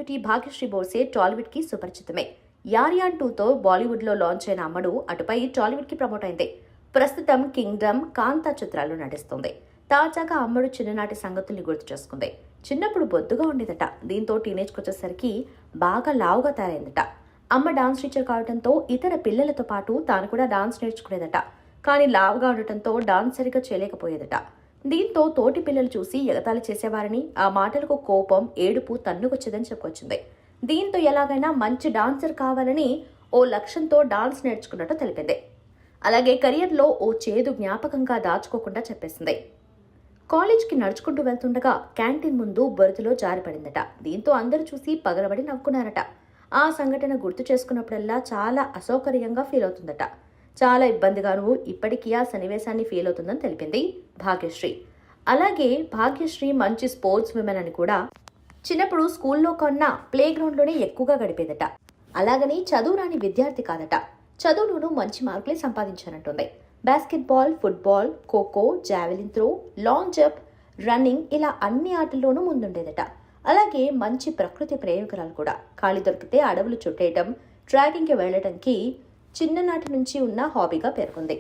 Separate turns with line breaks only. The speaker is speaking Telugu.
బ్యూటీ భాగ్యశ్రీ బోర్సే టాలీవుడ్ కి సుపరిచితమే. యారియాన్ 2తో బాలీవుడ్ లో లాంచ్ అయిన అమ్మడు అటుపై టాలీవుడ్ కి ప్రమోట్ అయింది. ప్రస్తుతం కింగ్డమ్, కాంతా చిత్రాల్లో నటిస్తుంది. తాజాగా అమ్మడు చిన్ననాటి సంగతుల్ని గుర్తు చేసుకుంది. చిన్నప్పుడు బొద్దుగా ఉండేదట. దీంతో టీనేజ్కి వచ్చేసరికి బాగా లావుగా తయారైందట. అమ్మ డాన్స్ టీచర్ కావడంతో ఇతర పిల్లలతో పాటు తాను కూడా డాన్స్ నేర్చుకునేదట. కానీ లావుగా ఉండటంతో డాన్స్ సరిగ్గా చేయలేకపోయేదట. దీంతో తోటి పిల్లలు చూసి ఎగతాళి చేసేవారని, ఆ మాటలకు కోపం, ఏడుపు తన్నుకొచ్చేదని చెప్పుకొచ్చింది. దీంతో ఎలాగైనా మంచి డాన్సర్ కావాలని ఓ లక్ష్యంతో డాన్స్ నేర్చుకున్నట్టు తెలిపింది. అలాగే కెరియర్లో ఓ చేదు జ్ఞాపకంగా దాచుకోకుండా చెప్పేసింది. కాలేజ్కి నడుచుకుంటూ వెళ్తుండగా క్యాంటీన్ ముందు బొరదలో జారిపడిందట. దీంతో అందరూ చూసి పగలబడి నవ్వుకున్నారట. ఆ సంఘటన గుర్తు చేసుకున్నప్పుడల్లా చాలా అసౌకర్యంగా ఫీల్ అవుతుందట. చాలా ఇబ్బందిగాను ఇప్పటికీ ఆ సన్నివేశాన్ని ఫీల్ అవుతుందని తెలిపింది భాగ్యశ్రీ. అలాగే భాగ్యశ్రీ మంచి స్పోర్ట్స్ విమెన్ అని కూడా, చిన్నప్పుడు స్కూల్లో కన్నా ప్లే గ్రౌండ్లోనే ఎక్కువగా గడిపేదట. అలాగని చదువు రాని విద్యార్థి కాదట. చదువులోనూ మంచి మార్కులే సంపాదించానంటుంది. Basketball, football, kho kho, javelin throw, long jump, running ఇలా అన్ని ఆటల్లోనూ ముందుండేదట. అలాగే మంచి ప్రకృతి ప్రేమికురాలు కూడా. ఖాళీ దొరికితే అడవులు చుట్టేయటం, ట్రాకింగ్కి వెళ్లడానికి చిన్ననాటి నుంచి ఉన్న హాబీగా పేర్కొంది.